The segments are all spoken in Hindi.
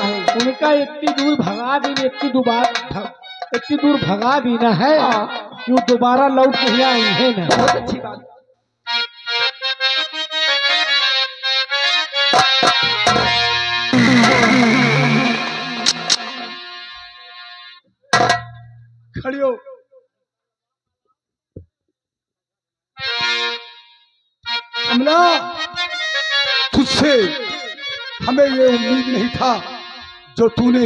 है। उनका इतनी दूर भगा दी, इतनी दूर भगा दी ना है कि वो दोबारा लौट के यहाँ आई है ना। बहुत अच्छी बात। खड़ी हो। कमला, तुझसे हमें ये उम्मीद नहीं था जो तूने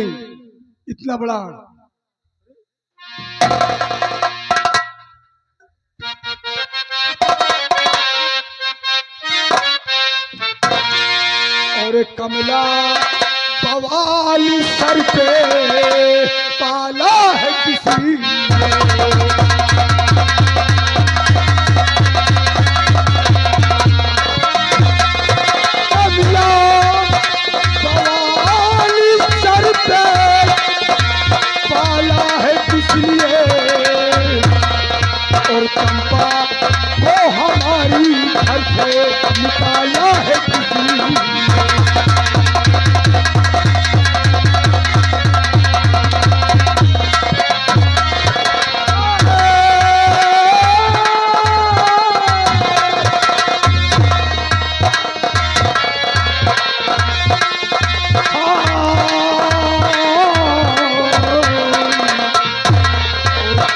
इतना बड़ा और एक कमला बवाल सर पे पाला है किसी कमला बवाल सर पे पाला है किसलिए और चंपा को हमारी घर से निकाला है किसी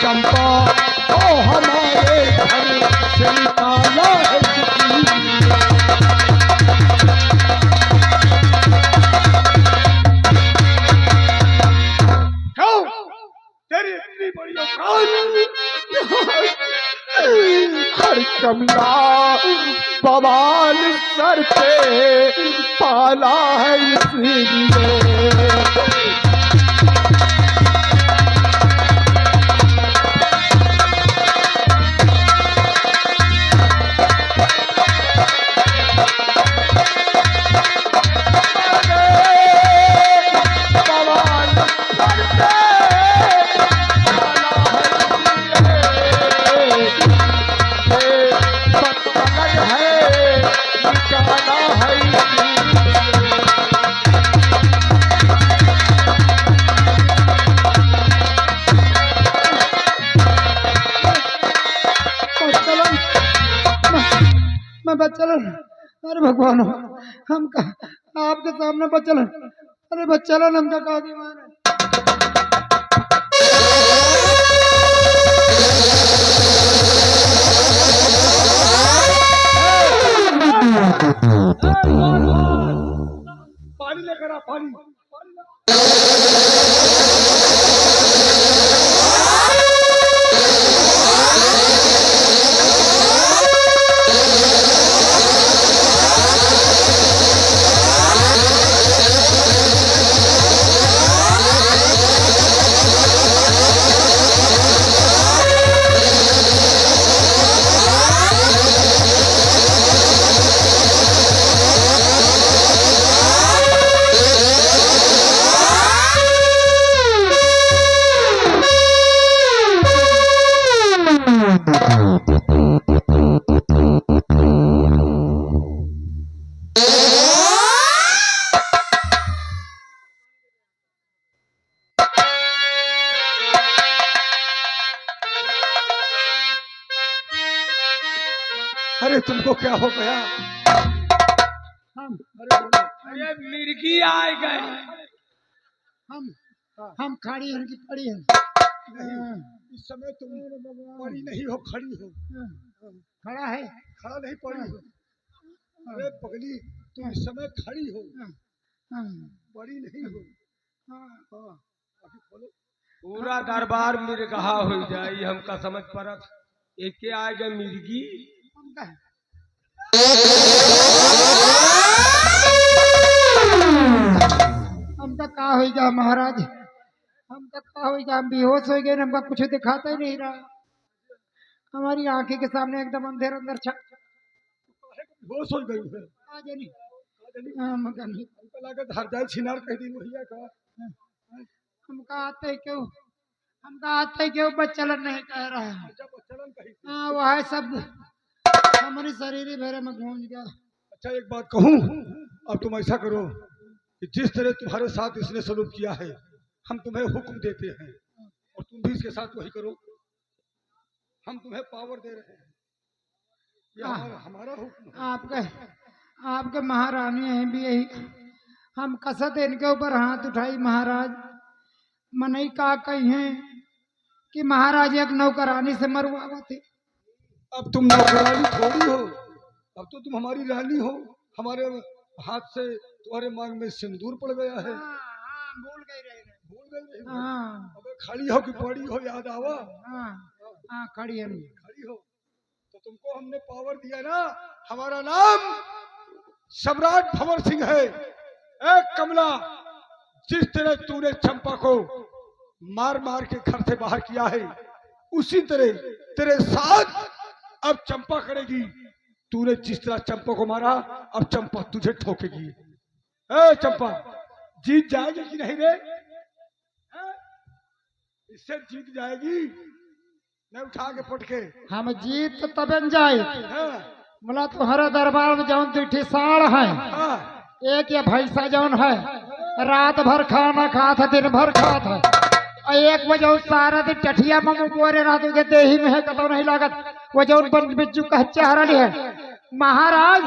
चंपा को हमारे घर से निकाला है किसी क्यों तेरी इतनी बड़ी औकात हर कमला बवाल सर पे पाला है इसलिए मैं बच्चलन, अरे भगवान हम आपके सामने बच्चलन, अरे बच्चलन हमका कहा दीवान है। पानी लेकर आ पानी। अरे तुमको क्या हो गया? अरे मिर्गी आए गए। हम खड़ी उनकी पड़ी है। इस समय तुम पड़ी नहीं हो, खड़ी हो। खड़ा है, खड़ा नहीं, पड़ी हो। अरे पगली, तुम इस समय खड़ी हो, पड़ी नहीं हो। हाँ, अभी बोलो। पूरा दरबार मिर्गहा हो जाई, हमका समझ पड़त। एके आए गए मिर्गी। हम तक का हो गया महाराज, हम तक का हो गया, हम बेहोश हो गए, हमका कुछ दिखाता ही नहीं रहा। हमारी आंखें के सामने एकदम अंधेर अंदर छा होश हो गई है। हमको लागत हर जाए छिनार कह दी भैया का। हमका आते क्यों, हमका आते क्यों बच्चलन नहीं कह रहा है। अच्छा बच्चलन कही। हाँ वो है सब हमारी शरीर भेरे में घूम गया। अच्छा एक बात कहूँ, अब तुम ऐसा करो, कि जिस तरह तुम्हारे साथ इसने सलूक किया है, हम तुम्हें हुक्म देते हैं और तुम भी इसके साथ वही करो। हम तुम्हें पावर दे रहे हैं, ये हमारा हुक्म है। आपके महारानी हैं भी यही, हम कसत इनके ऊपर हाथ उठाई महाराज। मनई का कही है कि महाराज एक नौकरानी से मरवावा थे। अब तुम नौकरानी थोड़ी हो, अब तो तुम हमारी रानी हो। हमारे हाथ से तुम्हारे मांग में सिंदूर पड़ गया है। भूल गई हाँ। अब खड़ी हो कि पड़ी हो, याद आवा। हाँ खड़ी है, खड़ी हो तो तुमको हमने पावर दिया ना। हमारा नाम सम्राट भंवर सिंह है। एक कमला, जिस तरह तूने चंपा को मार मार के घर से बाहर किया है, उसी तरह तेरे साथ अब चंपा करेगी। तूने जिस तरह चंपा को मारा, अब चंपा तुझे ठोकेगी। ए चंपा, जीत जाएगी कि नहीं रे? इससे जीत जाएगी, नहीं उठा के पटके। हम जीत तब जाए। हाँ। बोला तुम्हारे दरबार में जौन दुठी साड़ है, हाँ। एक ये भैंसा जौन है रात भर खाना खात है, दिन भर खात है, और एक वो जो सारा दिन टठिया ममू बोरे रात के देही में है, कतो नहीं लागत। वो जो बन बिज्जू का चेहरा है महाराज,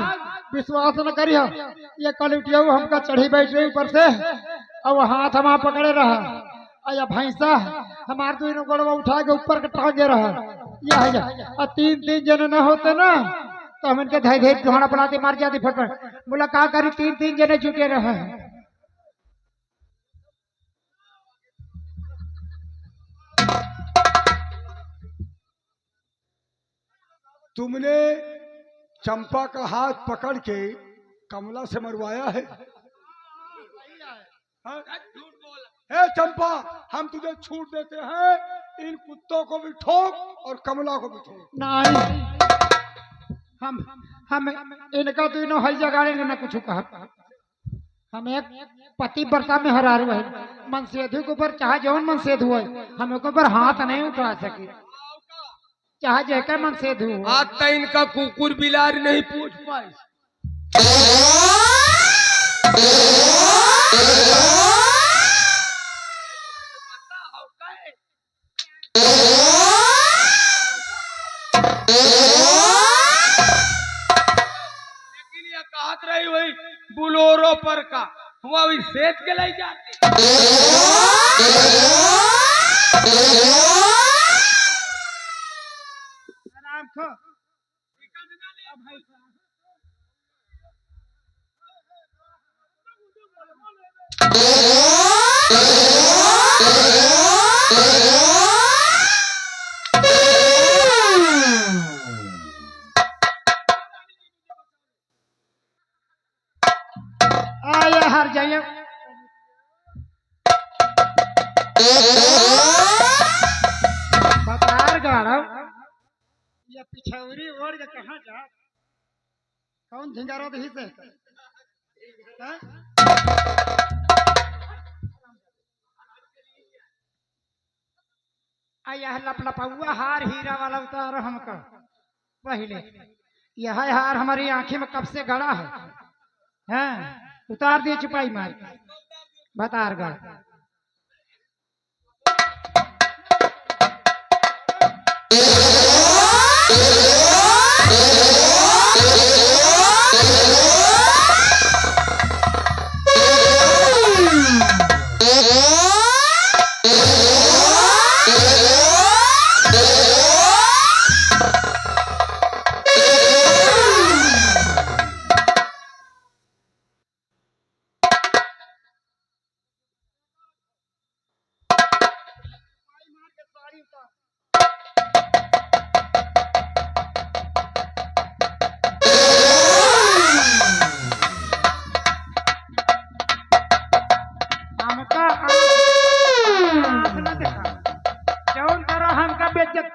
विश्वास न करियो, ये कल उठियो हमका चढ़ी बैठ रही ऊपर से, और वो हाथ हमारा पकड़े रहा, और ये भैंसा हमारे दोनों गोड़वा उठा के ऊपर के टांगे रहा। यह और तीन जने न होते ना तो हम इनके धै धै ढोड़ा बनाते मार जाती फटफट। बोला का करी, तीन जने जुटे रहे। तुमने चंपा का हाथ पकड़ के कमला से मरवाया है। हाँ? हे चंपा, हम तुझे छूट देते हैं, इन कुत्तों को भी ठोक और कमला को भी ठोक। नहीं, हम इनका तो इन्हों हर जगाड़ेंगे ना कुछ कहा। हम एक पति व्रता में हरारू है, मनसेधु के ऊपर चाहे जौन मनसेधु है, हम के ऊपर हाथ नहीं उठा सके, चाहे जैका मनसेधु हो। आज तक इनका कुकुर बिलार नहीं पूछ पाए। लेकिन ये कहत रही हुई बुलोरो पर का हुआ भी सेज के ले जाते। आराम खो। आया हर जाइए। बतार गाड़ा ये पिछौरी ओढ़ के कहाँ जा, कौन झिंगारा दही से? हाँ? यह लपलपौआ हार हीरा वाला उतार हमका पहले। यह हार हमारी आंखें में कब से गड़ा है, हाँ? उतार दिए चुपाई मार बतार गढ़। हमका आँख न दिखा, जौन तरह हमका बेइज्जत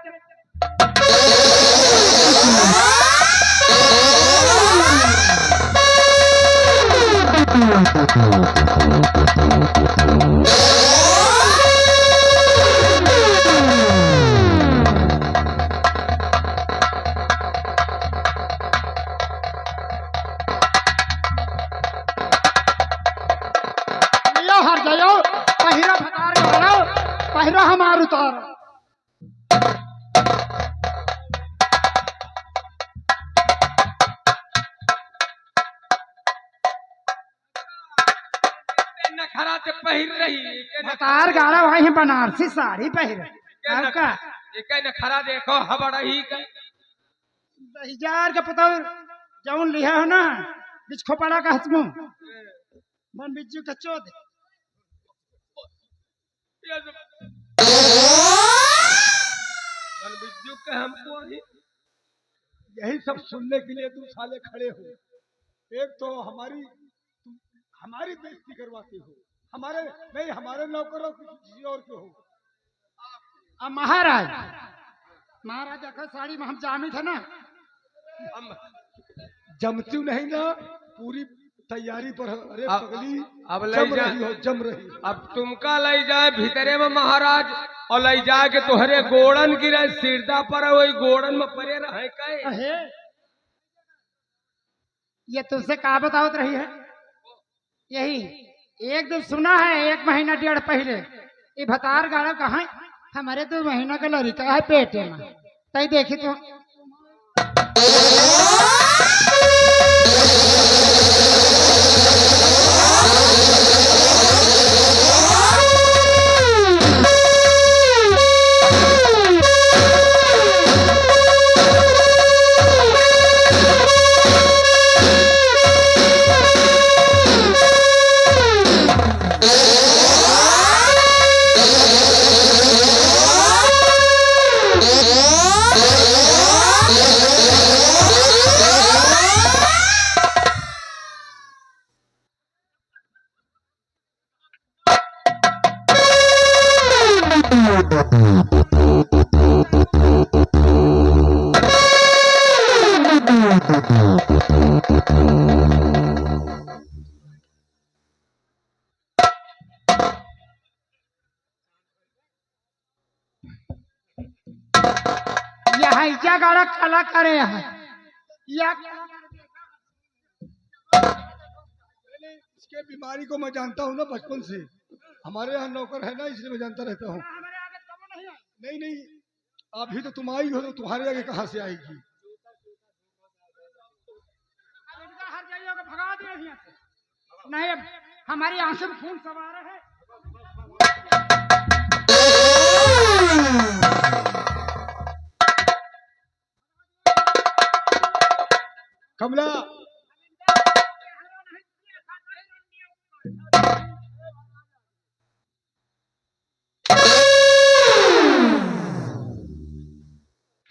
से पहिर रही भतार गाड़ा वही है बनारसी साड़ी पहरे और का एक न खरा देखो हबड़ा ही का हजार का पता जौन लिया हो ना बिच खोपड़ा का हसमु मन बिज्जू का चोद बिज्जू के हमको ही यही सब सुनने के लिए तुम साले खड़े हो। एक तो हमारी बेइज्जती करवाते हो, हमारे नहीं हमारे नौकरों की किसी और के हो। अब महाराज महाराज देखो साड़ी में हम जामी थे ना हम जमती नहीं ना पूरी तैयारी पर हो। अरे अब- पगली अब ले जम जा। रही हो जम रही हो। अब तुमका ले जाए भीतरे में महाराज और ले जाए के तुहरे गोड़न गिरे सिरदा पर वही गोड़न में परे रहे कहे अहे ये तुमसे कहा बतावत रही है यही एक दिन सुना है 1 महीना 1.5 पहले ये भतार गाड़ा कहा हमारे 2 महीना का लड़का है पेटे में तई देखी तो यहाँ क्या गाड़ा काला करे यहाँ या इसके बीमारी को मैं जानता हूँ ना बचपन से। हमारे यहाँ नौकर है ना इसलिए मैं जानता रहता हूँ। नहीं नहीं अभी तो तुम आई हो तो तुम्हारे आगे कहाँ से आएगी। हर जगह को भगा दे यहाँ से नहीं अब हमारी आंसू में खून सवार है कमला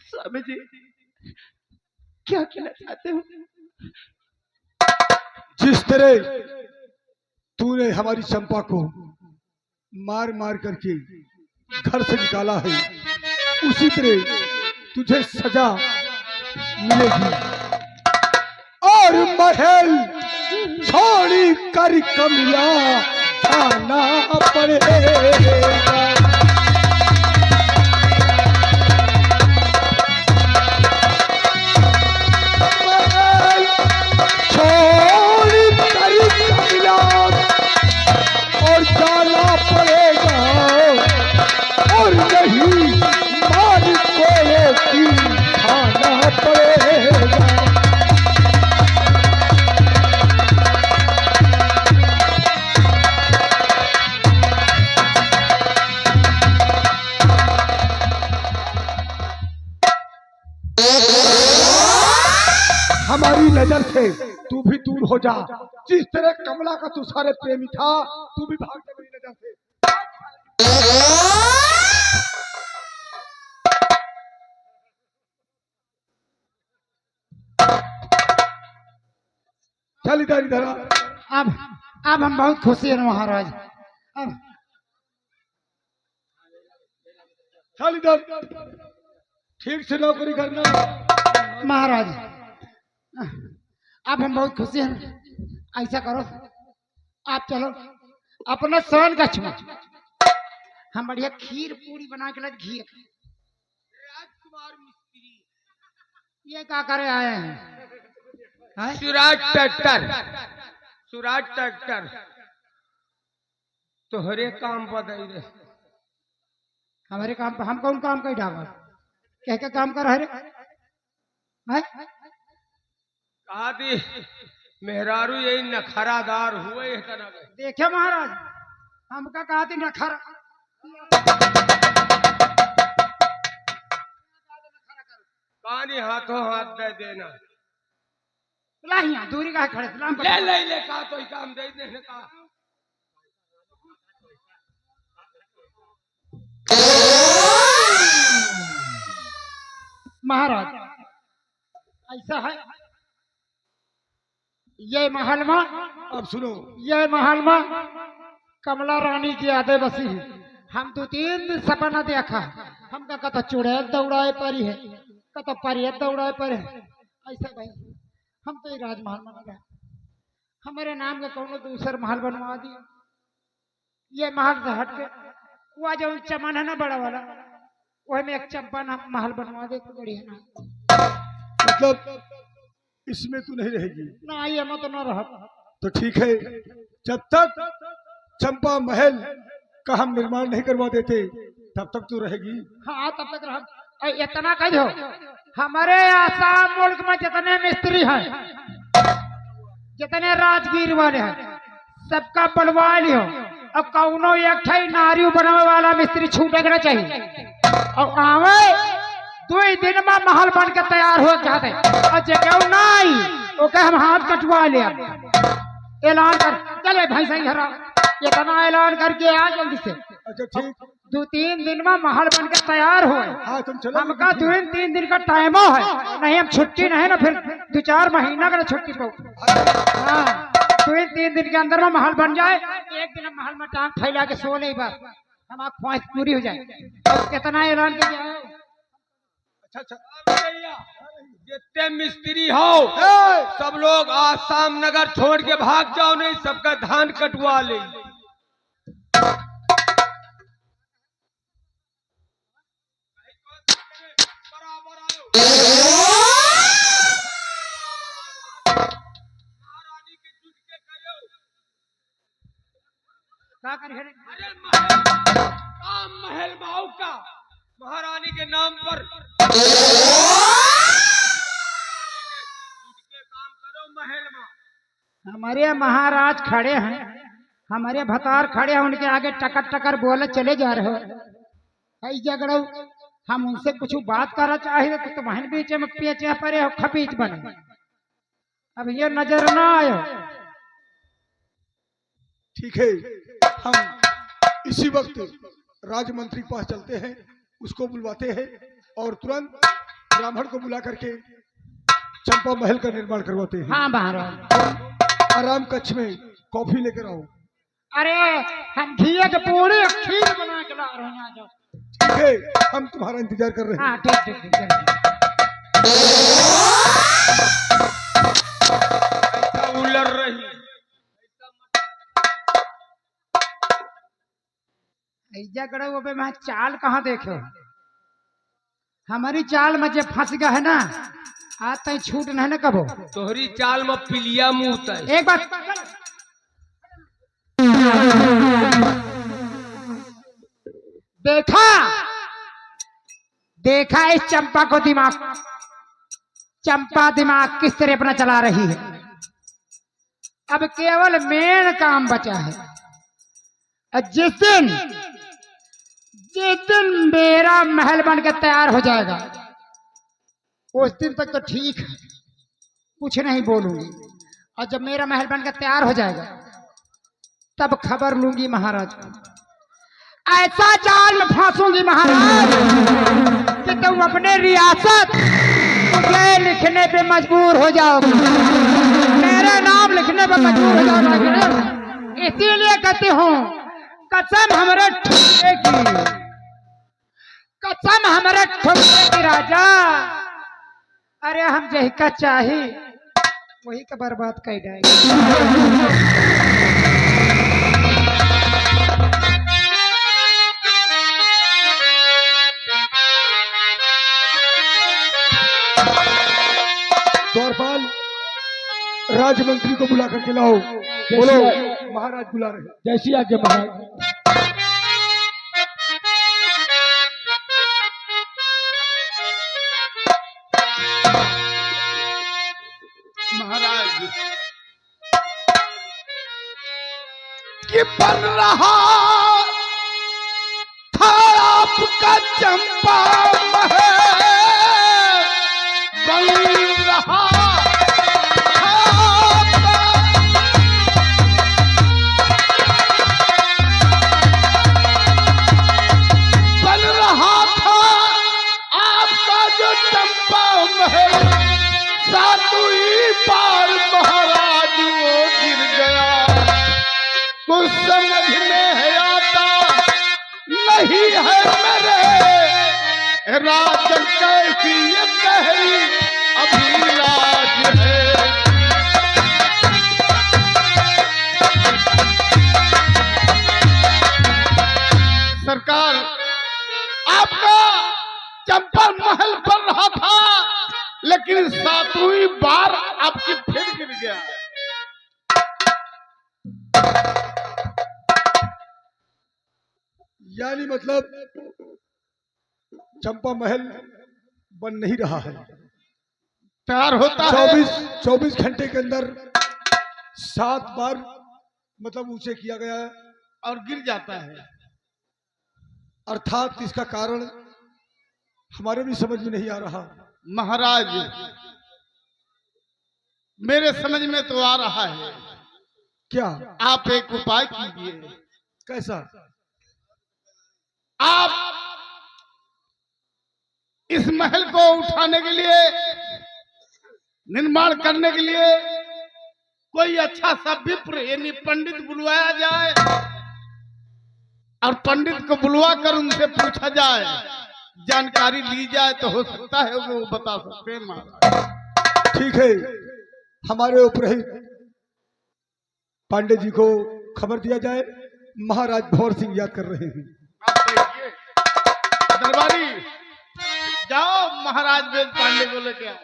स्वामी जी क्या कहना चाहते हो जिस तरह तूने हमारी चंपा को मार मार करके घर से निकाला है उसी तरह तुझे सजा मिलेगी और महल छोड़ी कर कमला जाना पड़ेगा। महल छोड़ कर कमला और जाना पड़ेगा और नहीं मार कोले की खाना पड़ेगा। हमारी नजर से तू भी दूर हो जा। जिस तरह कमला का तू सारे प्रेमी था तू भी भाग जा मेरी नजर से। चल इधर इधर आ। अब हम बहुत खुशी हैं महाराज अब चल इधर ठीक से नौकरी करना। महाराज अब हम बहुत खुशी हैं ऐसा करो आप चलो अपना सन का छुआ हम बढ़िया खीर पूरी बना के लाए घी राजकुमार मिस्त्री ये क्या करे आए हैं हैं? सुराज ट्रैक्टर तो हरे काम बदल रे हमारे काम पर हम कौन काम कर डाला कह के काम कर रहे हैं कहा दी मेहरारू यही नखरादार हुए देखे महाराज हमका कहा थी रखा कहानी हाथों हाथ दे देना। लाहिया दूरी का खड़े सलाम ले ले ले कहा तो ही काम दे देने का। महाराज ऐसा है ये महल में अब सुनो, ये महल में कमला रानी की यादें बसी है। हम 2-3 दिन सपना देखा, हमका कतो चुड़ैल दौड़ाए परी है, कतो परियत दौड़ाए पर है। ऐसा भाई हम तो ये राजमहल में लगा, हमारे नाम का कौन दूसर महल बनवा दिया। ये महल से हट के वह जो चमन है ना बड़ा वाला, वही में एक चंपा महल बनवा दे तो बढ़िया ना। मतलब इसमें तू नहीं रहेगी ना ये मत तो ना रहा। तो ठीक है, जब तक चंपा महल का हम निर्माण नहीं करवा देते तब तक तू रहेगी। हाँ तब तक रहा। इतना कह दो, हमारे आसाम मुल्क में जितने मिस्त्री हैं, जितने राजगीर वाले हैं, सबका बनवा लियो। और कौनो एक नारी बनावे वाला मिस्त्री छूटे के ना चाहिए। और आवे 2 दिन में महल बन के तैयार हो जाते। और जगह नहीं ओके हम हाथ कटवा ले। ऐलान कर चले भाई सही हरा, इतना ऐलान करके आ जल्दी से। अच्छा ठीक, 2-3 दिन में महल बन के तैयार हो। हाँ तुम चलो। हमका 2-3 दिन का टाइम है, नहीं हम छुट्टी नहीं ना, फिर 2-4 महीना का छुट्टी पाओ। हाँ 2-3 दिन के अंदर में महल बन जाए, एक दिन हम महल में टांग फैला के सो ले, बस हमारी ख्वाहिश पूरी हो जाए। कितना ऐलान कर जाओ। अच्छा अच्छा, जितने मिस्त्री हो सब लोग आसाम नगर छोड़ के भाग जाओ, नहीं सबका धान कटवा ले। क्या करें? अरे महल भाव का महारानी के नाम पर काम करो महल में। हमारे यहाँ महाराज खड़े हैं, हमारे भतार खड़े हैं, उनके आगे टकर टकर बोले चले जा रहे हो। ऐ जगड़ो हम उनसे कुछ बात करना चाहिए तो तुम्हारे बीच में पेचे परे हो, खपीच बने। अब ये नजर ना आयो। ठीक है, हम इसी वक्त राजमंत्री के पास चलते हैं, उसको बुलवाते हैं और तुरंत ब्राह्मण को बुला करके चंपा महल का निर्माण करवाते हैं। हाँ महाराज। आराम कक्ष में कॉफी लेकर आओ। अरे हम घी के पूरी खीर बना के ला रहे हैं। जो ठीक है, हम तुम्हारा इंतजार कर रहे हैं। हाँ ठीक ठीक ठीक। ऐसा उलर रही जगड़े वो पे मैं चाल कहाँ देखे। हमारी चाल में जो फंस गया है ना, आज तक छूट नहीं ना कबो। तोहरी चाल में पिलिया मुंह है। एक बात देखा, देखा इस चंपा को दिमाग, चंपा दिमाग किस तरह अपना चला रही है। अब केवल मेन काम बचा है। और जिस दिन मेरा महल बन के तैयार हो जाएगा, उस दिन तक तो ठीक है, कुछ नहीं बोलूंगी। और जब मेरा महल बन के तैयार हो जाएगा तब खबर लूंगी महाराज को। ऐसा जाल में फांसूंगी महाराज कि तुम अपने रियासत मुझे लिखने पे मजबूर हो जाओगे, मेरे नाम लिखने पे मजबूर हो जाओगे। इसीलिए कहती हूँ कसम हमारे ठुमके की, कसम हमारे ठुमके की राजा। अरे हम जही का चाही वही का बर्बाद कर जाएगा। द्वारपाल, राजमंत्री को बुला करके लाओ। बोलो महाराज बुला रहे हैं। जैसी आज्ञा महाराज। महाराज कि बन रहा था आपका चंपा महल, बन रहा था आपका बन रहा था आपका जो चंपा महल, सातवीं बार महाराज वो गिर गया। कुछ समझ में है आता नहीं है मेरे राज कैसी ये गहरी अभिलाष है। सरकार, आपका चंपा महल बन रहा था, लेकिन सातवीं बार आपकी फिर गिर गया। यानी मतलब चंपा महल बन नहीं रहा है। तैयार होता है 24 घंटे के अंदर 7 बार मतलब ऊंचे किया गया है, और गिर जाता है। अर्थात इसका कारण हमारे भी समझ में नहीं आ रहा। महाराज, मेरे समझ में तो आ रहा है। क्या? आप एक उपाय कीजिए। कैसा? आप इस महल को उठाने के लिए, निर्माण करने के लिए कोई अच्छा सा विप्र यानी पंडित बुलवाया जाए, और पंडित को बुलवा कर उनसे पूछा जाए, जानकारी ली जाए, तो हो सकता है वो बता सकते हैं महाराज। ठीक है, हमारे उपरहित पांडे जी को खबर दिया जाए। महाराज भंवर सिंह याद कर रहे हैं। आप देखिए, दरबारी जाओ, महाराज वेद पांडे को लेके आओ।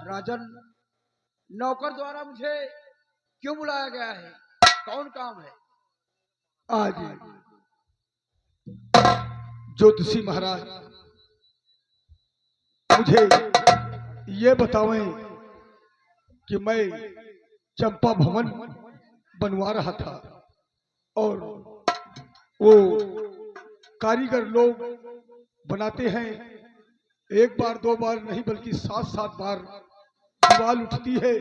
राजन, नौकर द्वारा मुझे क्यों बुलाया गया है? कौन काम है? आज ज्योतिषी महाराज मुझे ये बतावें कि मैं चंपा भवन बनवा रहा था, और वो कारीगर लोग बनाते हैं, 1 बार 2 बार नहीं बल्कि 7-7 बार दीवार उठती है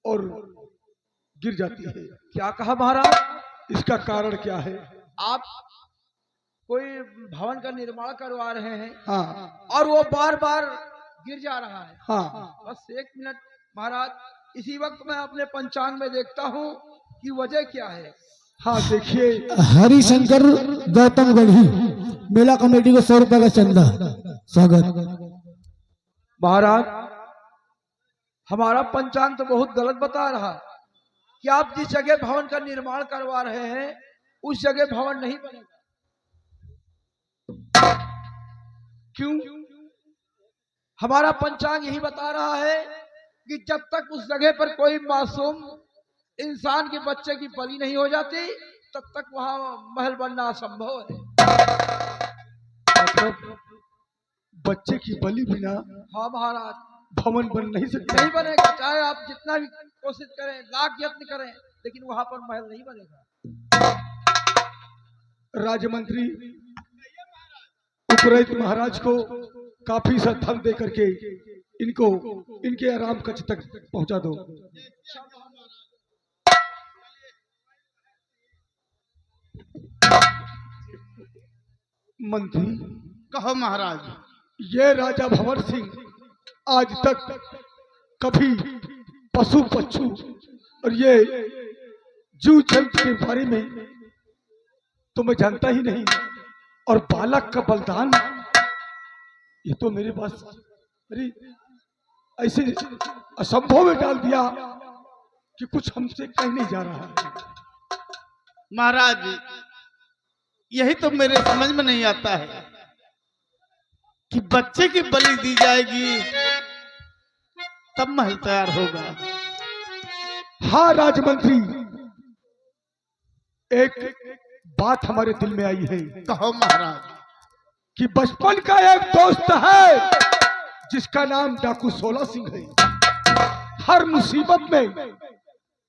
और गिर जाती है। क्या कहा महाराज? इसका कारण क्या है? आप कोई भवन का निर्माण करवा रहे हैं हाँ और वो बार बार गिर जा रहा है। हाँ, बस 1 मिनट महाराज, इसी वक्त मैं अपने पंचांग में देखता हूँ कि वजह क्या है। हाँ देखिए, हरिशंकर गौतम गढ़ी, मेला कमेटी को 100 रुपए का चंदा। स्वागत। महाराज, हमारा पंचांग तो बहुत गलत बता रहा कि आप जिस जगह भवन का निर्माण करवा रहे हैं उस जगह भवन नहीं बनेगा। क्यों? हमारा पंचांग यही बता रहा है कि जब तक उस जगह पर कोई मासूम इंसान के बच्चे की बलि नहीं हो जाती तब तक वहां महल बनना असंभव है। मतलब बच्चे की बलि बिना हाँ महाराज, भवन बन नहीं सकता। नहीं बनेगा, चाहे आप जितना भी कोशिश करें, लाख यत्न करें, लेकिन वहां पर महल नहीं बनेगा। राजमंत्री उपरहित महाराज को काफी सा धन दे करके इनको इनके आराम कक्ष तक पहुंचा दो। मंत्री, कहो महाराज। ये राजा भंवर सिंह आज तक कभी पशु पक्षु और ये जीव जंतु के बारे में तो मैं जानता ही नहीं, और बालक का बलिदान ये तो मेरे पास अरे ऐसे असंभव में डाल दिया कि कुछ हमसे कह नहीं जा रहा है। महाराज, यही तो मेरे समझ में नहीं आता है कि बच्चे की बलि दी जाएगी तब महल तैयार होगा। हाँ राजमंत्री, एक बात हमारे दिल में आई है कहो महाराज। कि बचपन का एक दोस्त है जिसका नाम डाकू सोला सिंह है। हर मुसीबत में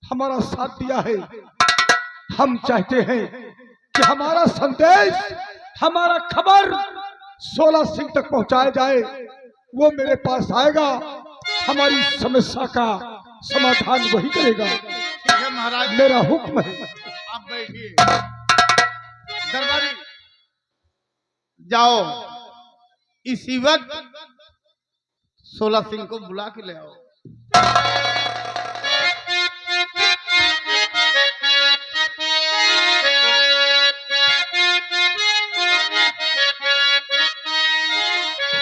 हमारा साथ दिया है। हम चाहते हैं कि हमारा संदेश, हमारा खबर सोला सिंह तक पहुंचाया जाए। वो मेरे पास आएगा, हमारी समस्या का समाधान वही करेगा। ठीक है महाराज, मेरा हुक्म है। आप बैठिए। दरबारी जाओ, इसी वक्त 16 सिंह को बुला के ले आओ।